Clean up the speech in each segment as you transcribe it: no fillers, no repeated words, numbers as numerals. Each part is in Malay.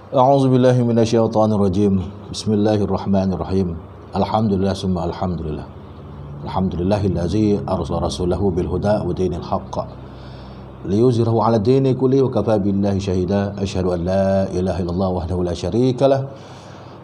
A'udzu billahi minasyaitonir rajim. Bismillahirrahmanirrahim. Alhamdulillah summa alhamdulillah. Alhamdulillahillazi arsala rasulahu bil huda wa dinil haqq liyuzhirahu 'ala dini kulli wa kafa billahi shahida. Asyhadu an la ilaha illallah wahdahu la syarika lah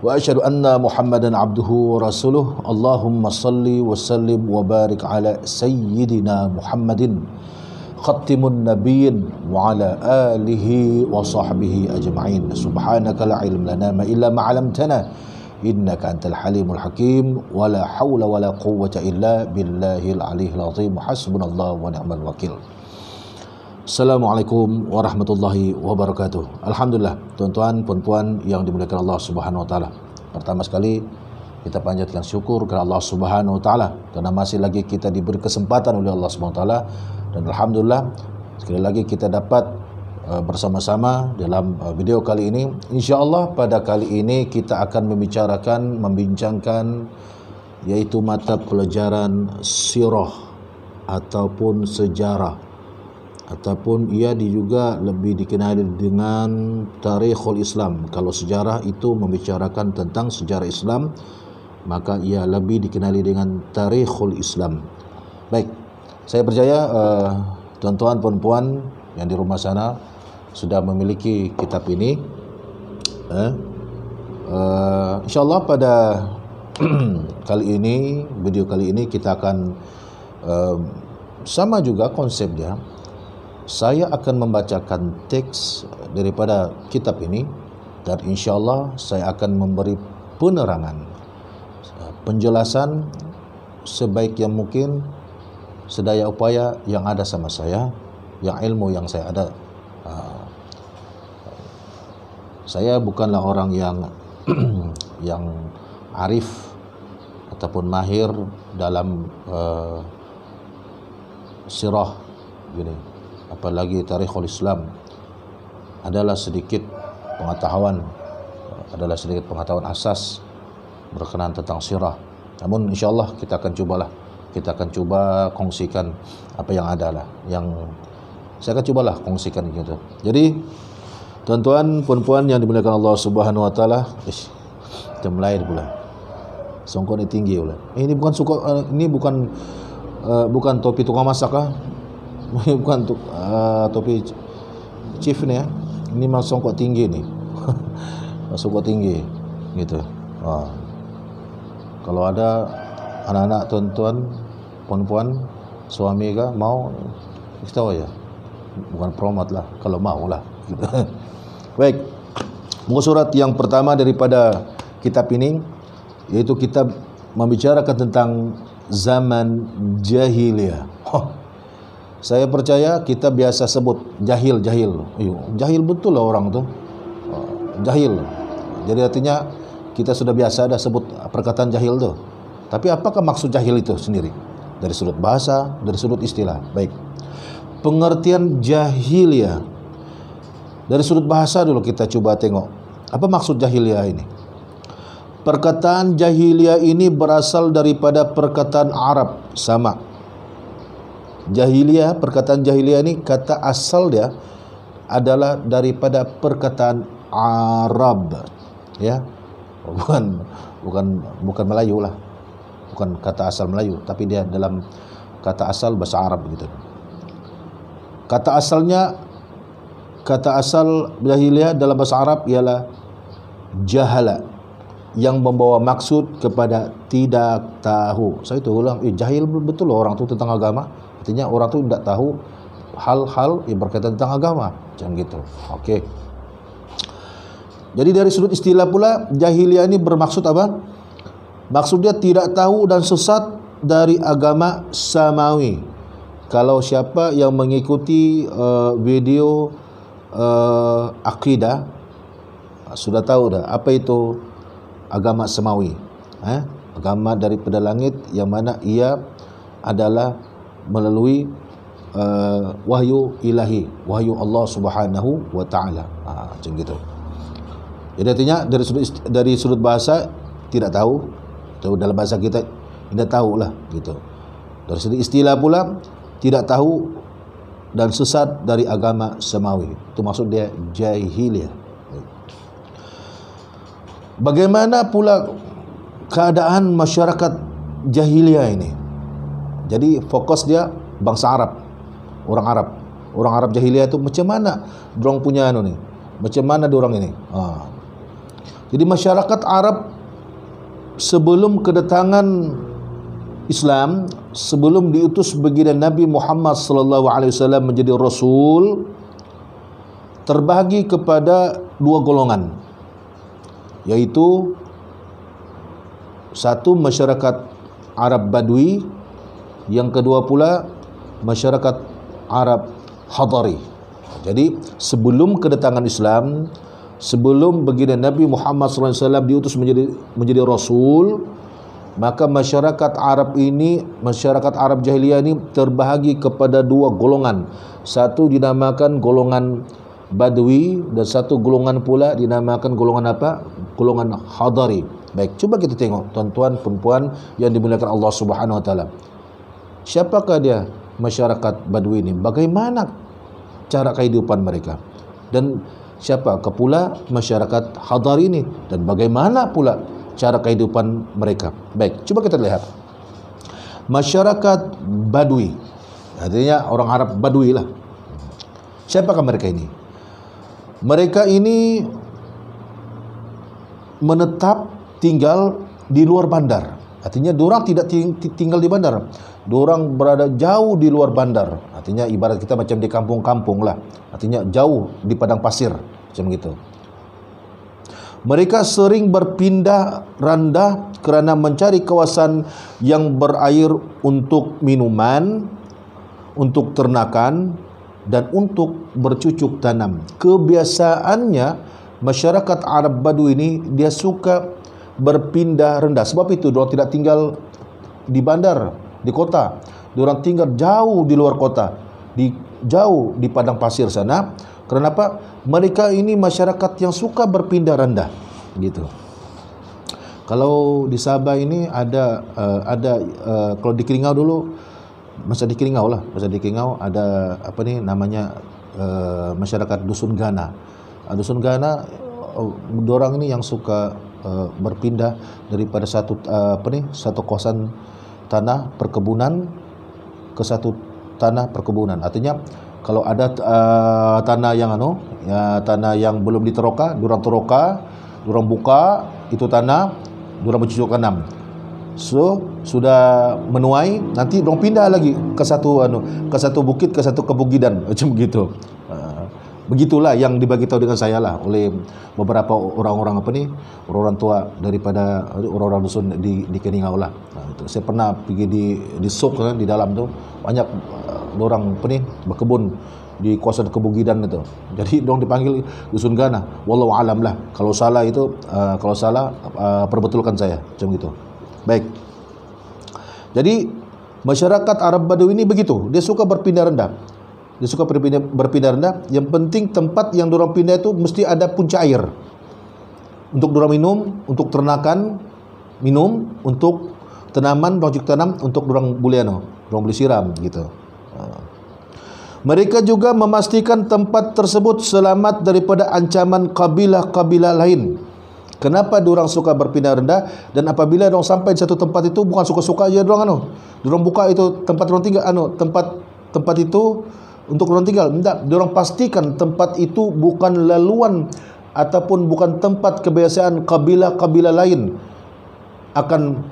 wa asyhadu anna Muhammadan 'abduhu wa rasuluh. Allahumma shalli wa sallim wa barik 'ala sayyidina Muhammadin khatimun nabiyyin wa ala alihi wa sahbihi ajma'in. Subhanaka la ilma lana illa ma 'allamtana innaka antal halimul hakim wa la haula wa la quwwata illa billahil aliyyil azim. Hasbunallahu wa ni'mal wakil. Assalamualaikum warahmatullahi wabarakatuh. Alhamdulillah, tuan-tuan, puan-puan yang dimuliakan Allah Subhanahu wa taala. Pertama sekali kita panjatkan syukur kepada Allah Subhanahu wa taala karena masih lagi kita diberi kesempatan oleh Allah Subhanahu wa taala. Dan alhamdulillah sekali lagi kita dapat bersama-sama dalam video kali ini. InsyaAllah pada kali ini kita akan membincangkan yaitu mata pelajaran sirah ataupun sejarah, ataupun ia juga lebih dikenali dengan tarikhul Islam. Kalau sejarah itu membicarakan tentang sejarah Islam, maka ia lebih dikenali dengan tarikhul Islam. Baik, saya percaya tuan-tuan puan-puan yang di rumah sana sudah memiliki kitab ini. InsyaAllah pada kali ini, video kali ini kita akan sama juga konsepnya. Saya akan membacakan teks daripada kitab ini dan insyaAllah saya akan memberi penerangan, penjelasan sebaik yang mungkin, sedaya upaya yang ada sama saya, yang ilmu yang saya ada. Saya bukanlah orang yang yang arif ataupun mahir dalam sirah gini, apalagi tarikhul Islam. Adalah sedikit pengetahuan asas berkenaan tentang sirah. Namun insyaAllah kita akan coba kongsikan apa yang ada lah, yang saya akan cobalah kongsikan gitu. Jadi tuan-tuan puan-puan yang dimuliakan Allah Subhanahu wa taala, kita mulai pula. Songkok ni tinggi pula. Ini bukan bukan topi tukang masak ah. Bukan topi chief ni ya. Ini memang songkok tinggi ni. Songkok tinggi gitu. Kalau ada anak-anak tuan-tuan puan-puan, suami ke mau, kita tahu ya, bukan promote lah, kalau mau lah gitu. Baik, muka surat yang pertama daripada kitab ini yaitu kitab membicarakan tentang zaman jahiliyah. Saya percaya kita biasa sebut jahil. Jahil betul lah orang tu, jahil. Jadi artinya kita sudah biasa ada sebut perkataan jahil tu. Tapi apakah maksud jahil itu sendiri? Dari sudut bahasa, dari sudut istilah. Baik, pengertian jahiliyah dari sudut bahasa dulu kita coba tengok. Apa maksud jahiliyah ini? Perkataan jahiliyah ini berasal daripada perkataan Arab sama. Jahiliyah, perkataan jahiliyah ini kata asal dia adalah daripada perkataan Arab, ya. Bukan Melayu lah. Bukan kata asal Melayu, tapi dia dalam kata asal bahasa Arab gitu. Kata asal jahiliyah dalam bahasa Arab ialah jahala, yang membawa maksud kepada tidak tahu. Saya tu ulang, jahil betul orang tu tentang agama. Artinya orang tu tidak tahu hal-hal yang berkaitan tentang agama, macam gitu. Okey. Jadi dari sudut istilah pula, jahiliyah ini bermaksud apa? Maksudnya tidak tahu dan sesat dari agama samawi. Kalau siapa yang mengikuti video akidah sudah tahu dah apa itu agama samawi. Agama daripada langit yang mana ia adalah melalui wahyu ilahi, wahyu Allah Subhanahu wa taala. Macam gitu. Jadi artinya dari sudut bahasa tidak tahu. Dalam bahasa kita tidak tahu lah gitu. Dari segi istilah pula tidak tahu dan sesat dari agama samawi. Itu maksud dia jahiliyah. Bagaimana pula keadaan masyarakat jahiliyah ini? Jadi fokus dia bangsa Arab, orang Arab. Orang Arab jahiliyah itu macam mana dorang punya anu ni? Macam mana dorang ini? Jadi masyarakat Arab sebelum kedatangan Islam, sebelum diutus baginda Nabi Muhammad sallallahu alaihi wasallam menjadi rasul, terbahagi kepada dua golongan, yaitu satu masyarakat Arab Badui, yang kedua pula masyarakat Arab Hadari. Jadi sebelum kedatangan Islam, sebelum baginda Nabi Muhammad SAW diutus menjadi Rasul, maka masyarakat Arab ini, masyarakat Arab jahiliyah ini terbahagi kepada dua golongan. Satu dinamakan golongan Badui, dan satu golongan pula dinamakan golongan apa? Golongan Hadari. Baik, coba kita tengok tuan-tuan, perempuan yang dimuliakan Allah Subhanahu wa taala. Siapakah dia masyarakat Badui ini? Bagaimana cara kehidupan mereka? Dan siapakah pula masyarakat Hadari ini? Dan bagaimana pula cara kehidupan mereka? Baik, coba kita lihat. Masyarakat Badui, artinya orang Arab Badui lah. Siapakah mereka ini? Mereka ini menetap tinggal di luar bandar. Artinya dorang tidak tinggal di bandar. Dorang berada jauh di luar bandar. Artinya ibarat kita macam di kampung-kampung lah. Artinya jauh di padang pasir, macam gitu. Mereka sering berpindah randah kerana mencari kawasan yang berair untuk minuman, untuk ternakan, dan untuk bercucuk tanam. Kebiasaannya masyarakat Arab Badui ini dia suka berpindah rendah. Sebab itu diorang tidak tinggal di bandar, di kota. Diorang tinggal jauh di luar kota, jauh di padang pasir sana. Kenapa? Mereka ini masyarakat yang suka berpindah rendah, gitu. Kalau di Sabah ini ada kalau di Keringau dulu, masa di Keringau ada apa ni namanya masyarakat Dusun Gana. Dusun Gana, dorang ini yang suka berpindah daripada satu kawasan tanah perkebunan ke satu tanah perkebunan. Artinya kalau ada tanah yang belum diteroka, dorang buka itu tanah, dorang bercucuk tanam. So sudah menuai, nanti dorang pindah lagi ke satu bukit, ke satu kebukitan, macam begitu. Begitulah yang dibagi tahu dengan saya lah oleh beberapa orang-orang orang tua daripada orang-orang dusun di Keringau lah. Saya pernah pergi di Sok di dalam tu banyak orang berkebun di kawasan kebukitan itu. Jadi dong dipanggil Dusun Gana. Wallahu alam lah. Kalau salah perbetulkan saya, macam gitu. Baik. Jadi masyarakat Arab Badui ini begitu, dia suka berpindah rendah. Dia suka berpindah rendah. Yang penting tempat yang dorang pindah itu mesti ada punca air untuk dorang minum, untuk ternakan minum, untuk tanaman, dorang tanam, untuk dorang boleh siram gitu. Mereka juga memastikan tempat tersebut selamat daripada ancaman kabilah-kabilah lain. Kenapa dorang suka berpindah rendah? Dan apabila dorang sampai di satu tempat itu, bukan suka-suka aja dorang buka itu tempat dorang tinggal tempat itu untuk orang tinggal. Tidak, diorang pastikan tempat itu bukan laluan ataupun bukan tempat kebiasaan kabilah-kabilah lain akan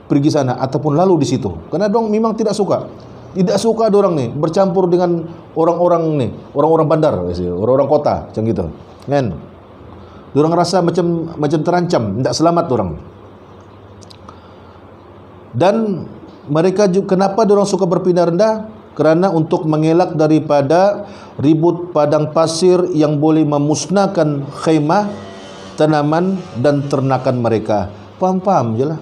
pergi sana ataupun lalu di situ. Karena diorang memang tidak suka diorang ni bercampur dengan orang-orang bandar, orang-orang kota, macam gitu. Kan? Diorang rasa macam terancam, tidak selamat diorang. Dan mereka juga, kenapa diorang suka berpindah rendah? Kerana untuk mengelak daripada ribut padang pasir yang boleh memusnahkan khemah, tanaman dan ternakan mereka. Paham je lah.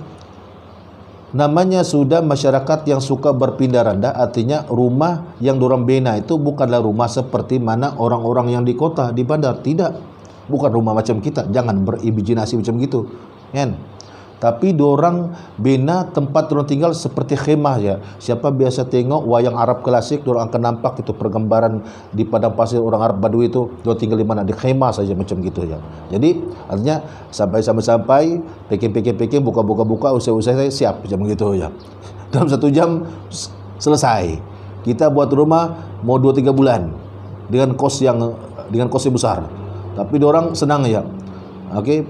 Namanya sudah masyarakat yang suka berpindah rendah, artinya rumah yang dorang bina itu bukanlah rumah seperti mana orang-orang yang di kota, di bandar. Tidak. Bukan rumah macam kita. Jangan berimajinasi macam gitu. Kan? tapi dorang bina tempat dorang tinggal seperti khemah ya. Siapa biasa tengok wayang Arab klasik, dorang akan nampak itu pergambaran di padang pasir orang Arab Badui itu, dorang tinggal di mana? Di khemah saja macam gitu ya. Jadi artinya sampai peking buka, usai saya siap macam gitu ya. Dalam 1 jam selesai. Kita buat rumah mau 2-3 bulan dengan kos yang besar. Tapi dorang senang ya. Okey.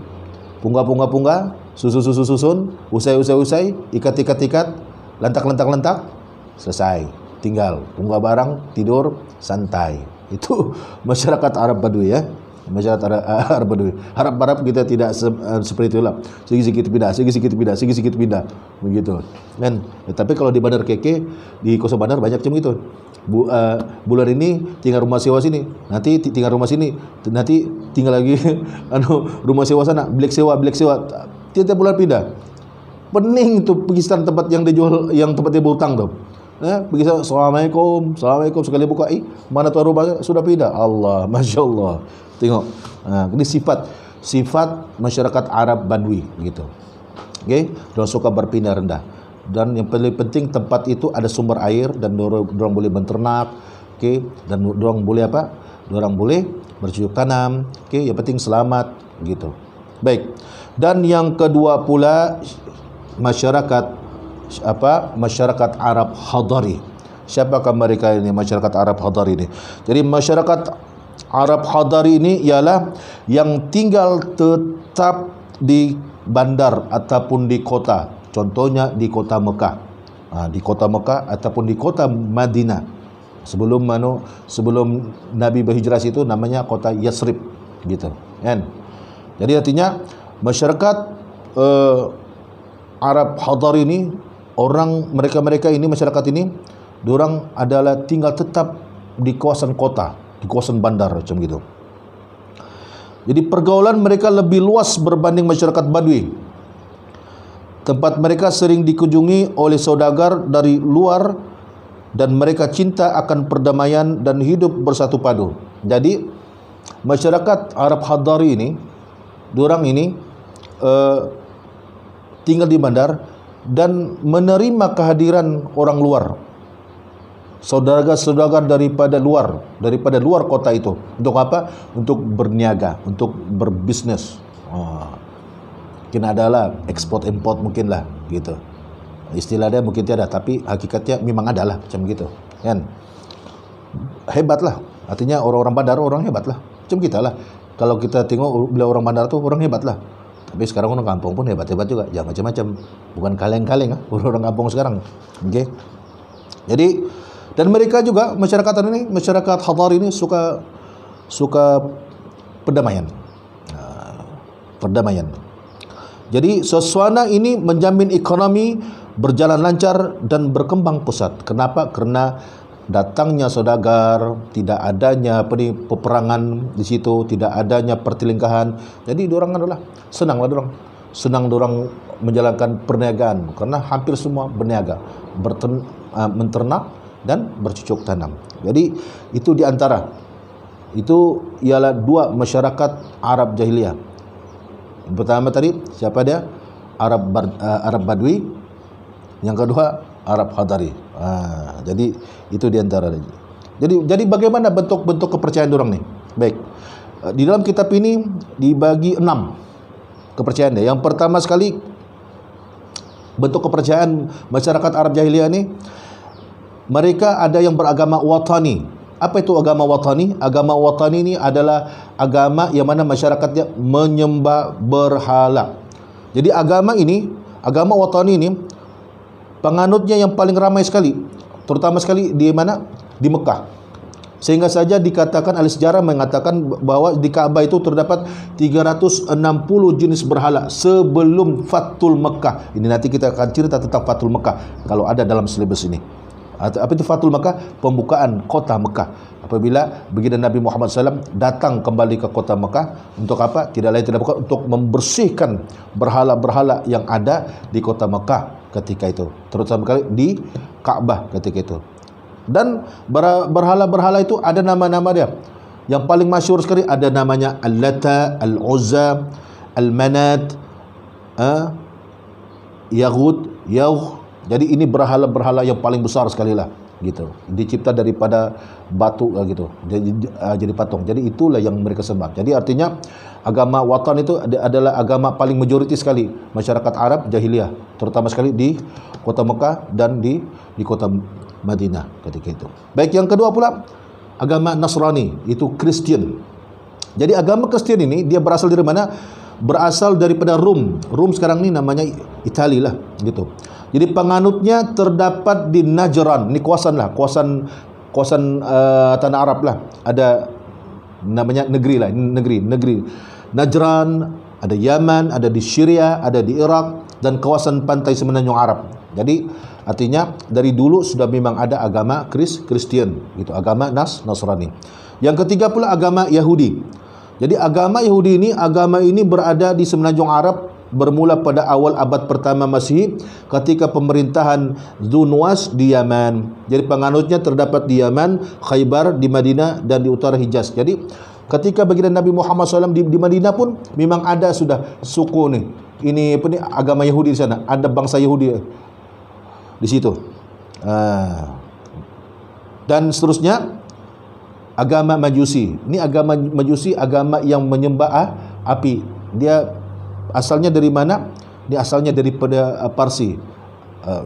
Punggah, susun, usai, ikat, lentak, selesai. Tinggal punggah barang, tidur, santai. Itu masyarakat Arab Badui ya. Masyarakat Arab Badui. Harap kita tidak seperti itulah. Sikit-sikit pindah. Begitu. Dan tapi kalau di Bandar Keke, di Kosa Bandar banyak macam itu. Bulan ini tinggal rumah sewa sini, nanti tinggal rumah sini, nanti tinggal lagi rumah sewa sana, bilik sewa, tiap bulan pindah. Pening itu pergi tempat yang dijual, yang tempat dia berhutang tuh. Pergi sana, assalamualaikum, sekali buka, mana tuan rumah sudah pindah. Allah, masya Allah. Tengok, ini sifat masyarakat Arab Badui gitu. Okay? Dia suka berpindah rendah. Dan yang paling penting tempat itu ada sumber air dan dorang boleh menternak, okey, dan dorang boleh apa? Dorang boleh bercocok tanam, okey, yang penting selamat gitu. Baik. Dan yang kedua pula masyarakat Arab Hadari. Siapakah mereka ini masyarakat Arab Hadari ini? Jadi masyarakat Arab Hadari ini ialah yang tinggal tetap di bandar ataupun di kota. Contohnya di kota Mekah. Di kota Mekah ataupun di kota Madinah. Sebelum Nabi berhijrah itu namanya kota Yasrib gitu. Kan? Jadi artinya masyarakat Arab Hadari ini, mereka ini masyarakat ini diorang adalah tinggal tetap di kawasan kota, di kawasan bandar macam gitu. Jadi pergaulan mereka lebih luas berbanding masyarakat Badui. Tempat mereka sering dikunjungi oleh saudagar dari luar dan mereka cinta akan perdamaian dan hidup bersatu padu. Jadi masyarakat Arab Hadari ini, diorang ini tinggal di bandar dan menerima kehadiran orang luar. Saudagar-saudagar daripada luar kota itu. Untuk apa? Untuk berniaga, untuk berbisnes. Mungkin adalah ekspor import mungkin lah gitu. Istilah dia mungkin tiada, tapi hakikatnya memang adalah macam gitu. Kan? Hebatlah. Artinya orang-orang bandar orang hebatlah. Macam kita lah. Kalau kita tengok bila orang bandar tu orang hebatlah. Tapi sekarang orang kampung pun hebat-hebat juga. Jangan macam-macam. Bukan kaleng-kaleng orang kampung sekarang. Okey. Jadi dan mereka juga masyarakat Hadari ini suka perdamaian. Perdamaian. Jadi suasana ini menjamin ekonomi berjalan lancar dan berkembang pesat. Kenapa? Karena datangnya saudagar, tidak adanya peperangan di situ, tidak adanya pertelingkahan. Jadi diorang adalah senang dorang menjalankan perniagaan karena hampir semua berniaga, menternak dan bercocok tanam. Jadi itu di antara itu ialah dua masyarakat Arab jahiliyah. Yang pertama tadi siapa dia? Arab Badui. Yang kedua Arab Hadari. Jadi itu di antara. Jadi bagaimana bentuk-bentuk kepercayaan orang ni? Baik. Di dalam kitab ini dibagi 6 kepercayaan dia. Yang pertama sekali bentuk kepercayaan masyarakat Arab jahiliyah ni, mereka ada yang beragama watani. Apa itu agama watani? Agama watani ini adalah agama yang mana masyarakatnya menyembah berhala. Jadi agama watani ini penganutnya yang paling ramai sekali, terutama sekali di mana? Di Mekah. Sehingga saja dikatakan, ahli sejarah mengatakan bahwa di Kaabah itu terdapat 360 jenis berhala sebelum Fathul Mekah. Ini nanti kita akan cerita tentang Fathul Mekah kalau ada dalam silabus ini. Apa itu Fathul Mekah? Pembukaan kota Mekah. Apabila baginda Nabi Muhammad SAW datang kembali ke kota Mekah, untuk apa? Tidak lain tidak bukan untuk membersihkan berhala-berhala yang ada di kota Mekah ketika itu, terutama kali di Ka'bah ketika itu. Dan berhala-berhala itu ada nama-nama dia. Yang paling masyhur sekali ada namanya Al-Lata, Al-Uzza, Al-Manat, Yahud, Yauh. Jadi ini berhala-berhala yang paling besar sekali lah, gitu. Dicipta daripada batu gitu. Jadi patung. Jadi itulah yang mereka sembah. Jadi artinya agama watan itu adalah agama paling majoriti sekali masyarakat Arab jahiliyah, terutama sekali di kota Mekah dan di kota Madinah ketika itu. Baik, yang kedua pula agama Nasrani, itu Kristen. Jadi agama Kristen ini dia berasal dari mana? Berasal daripada Rum. Rum sekarang ini namanya Italia lah, gitu. Jadi penganutnya terdapat di Najran. Ini kawasan tanah Arab lah. Ada namanya negeri lah, negeri. Najran, ada Yaman, ada di Syria, ada di Irak, dan kawasan pantai semenanjung Arab. Jadi artinya dari dulu sudah memang ada agama Kristen, gitu, agama Nasrani. Yang ketiga pula agama Yahudi. Jadi agama Yahudi ini berada di semenanjung Arab bermula pada awal abad pertama Masehi ketika pemerintahan Dzunwas di Yaman. Jadi penganutnya terdapat di Yaman, Khaybar, di Madinah, dan di utara Hijaz. Jadi ketika baginda Nabi Muhammad SAW di Madinah pun memang ada sudah suku nih. Ini agama Yahudi di sana. Ada bangsa Yahudi di situ. Dan seterusnya agama Majusi. Ini agama Majusi, agama yang menyembah api. Dia asalnya dari mana? Dia asalnya daripada Parsi.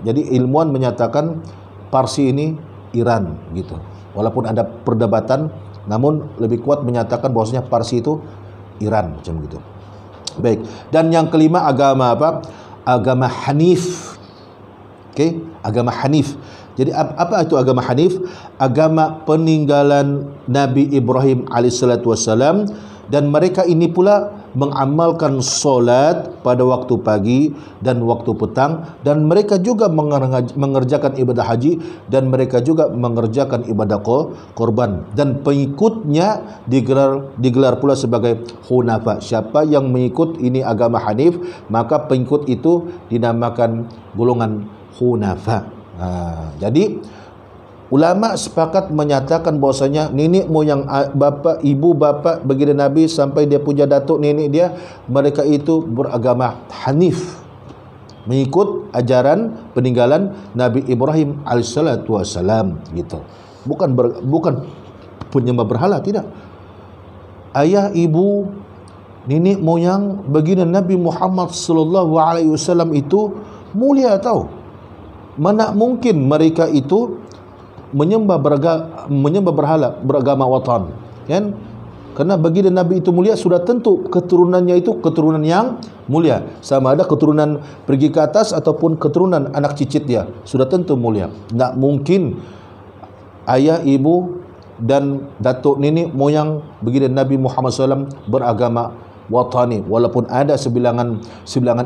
Jadi ilmuwan menyatakan Parsi ini Iran, gitu. Walaupun ada perdebatan, namun lebih kuat menyatakan bahwasanya Parsi itu Iran, macam gitu. Baik. Dan yang kelima agama apa? Agama Hanif. Okey, agama Hanif. Jadi apa itu agama Hanif? Agama peninggalan Nabi Ibrahim alaihissalatu wassalam, dan mereka ini pula mengamalkan solat pada waktu pagi dan waktu petang, dan mereka juga mengerjakan ibadah haji, dan mereka juga mengerjakan ibadah korban, dan pengikutnya digelar pula sebagai hunafa. Siapa yang mengikut ini agama Hanif, maka pengikut itu dinamakan golongan hunafa. Jadi ulama sepakat menyatakan bahwasanya nenek moyang, bapa, ibu bapa baginda Nabi sampai dia punya datuk nenek dia, mereka itu beragama Hanif, mengikut ajaran peninggalan Nabi Ibrahim alaihissalatu wassalam, gitu. Bukan penyembah berhala, tidak. Ayah, ibu, nenek moyang baginda Nabi Muhammad sallallahu alaihi wasallam itu mulia tahu. Mana mungkin mereka itu menyembah berhala, beragama watan, kan? Karena baginda Nabi itu mulia, sudah tentu keturunannya itu keturunan yang mulia. Sama ada keturunan pergi ke atas ataupun keturunan anak cicit dia, sudah tentu mulia. Tak mungkin ayah, ibu dan datuk nenek moyang baginda Nabi Muhammad SAW beragama watani, walaupun ada sebilangan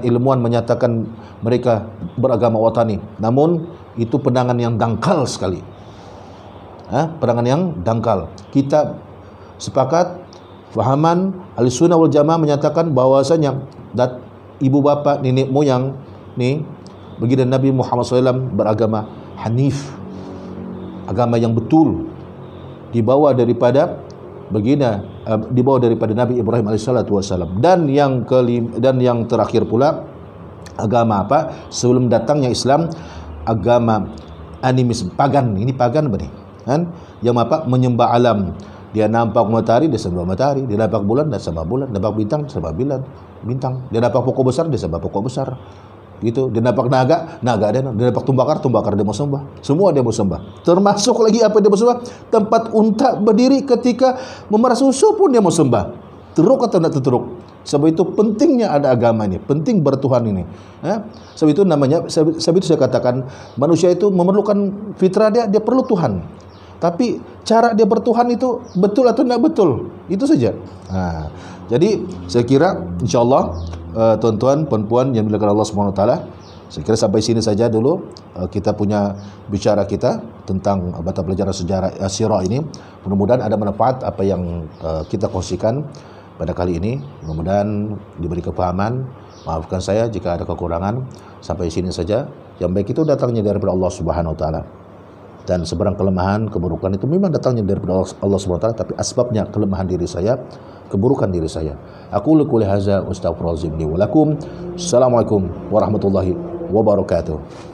ilmuwan menyatakan mereka beragama watani, namun itu pandangan yang dangkal sekali. Pandangan yang dangkal. Kita sepakat fahaman Ahlussunnah wal Jamaah menyatakan bahwasanya ibu bapa nenek moyang ni baginda Nabi Muhammad SAW beragama Hanif, agama yang betul, dibawa daripada Nabi Ibrahim alaihissalatu wassalam. Dan yang terakhir pula agama apa? Sebelum datangnya Islam, agama animisme, pagan. Ini pagan apa nih? Kan? Yang apa? Menyembah alam. Dia nampak matahari, dia sembah matahari. Dia nampak bulan, dia sembah bulan. Nampak bintang, dia sembah bintang. Dia nampak pokok besar, dia sembah pokok besar. Gitu. Dia nampak naga dia nampak tumbakar dia mau sembah. Semua dia mau sembah. Termasuk lagi apa dia mau sembah? Tempat unta berdiri ketika memerah susu pun dia mau sembah. Teruk atau tidak teruk? Sebab itu pentingnya ada agama ini, penting bertuhan ini. Sebab itu saya katakan manusia itu memerlukan fitrah dia perlu Tuhan. Tapi cara dia bertuhan itu betul atau tidak betul, itu saja. Jadi saya kira insyaAllah tuan-tuan, puan-puan yang dimuliakan Allah Subhanahu Wa Taala, saya kira sampai sini saja dulu kita punya bicara kita tentang mata pelajaran sejarah sirah ini. Mudah-mudahan ada manfaat apa yang kita kongsikan pada kali ini. Mudah-mudahan diberi kepahaman. Maafkan saya jika ada kekurangan. Sampai sini saja. Yang baik itu datangnya daripada Allah Subhanahu Wa Taala. Dan sebarang kelemahan, keburukan itu memang datangnya daripada Allah Subhanahu Wa Taala, tapi asbabnya kelemahan diri saya, keburukan diri saya. Aku qouli hadza wa astaghfirullahalazim li wa lakum. Assalamualaikum warahmatullahi wabarakatuh.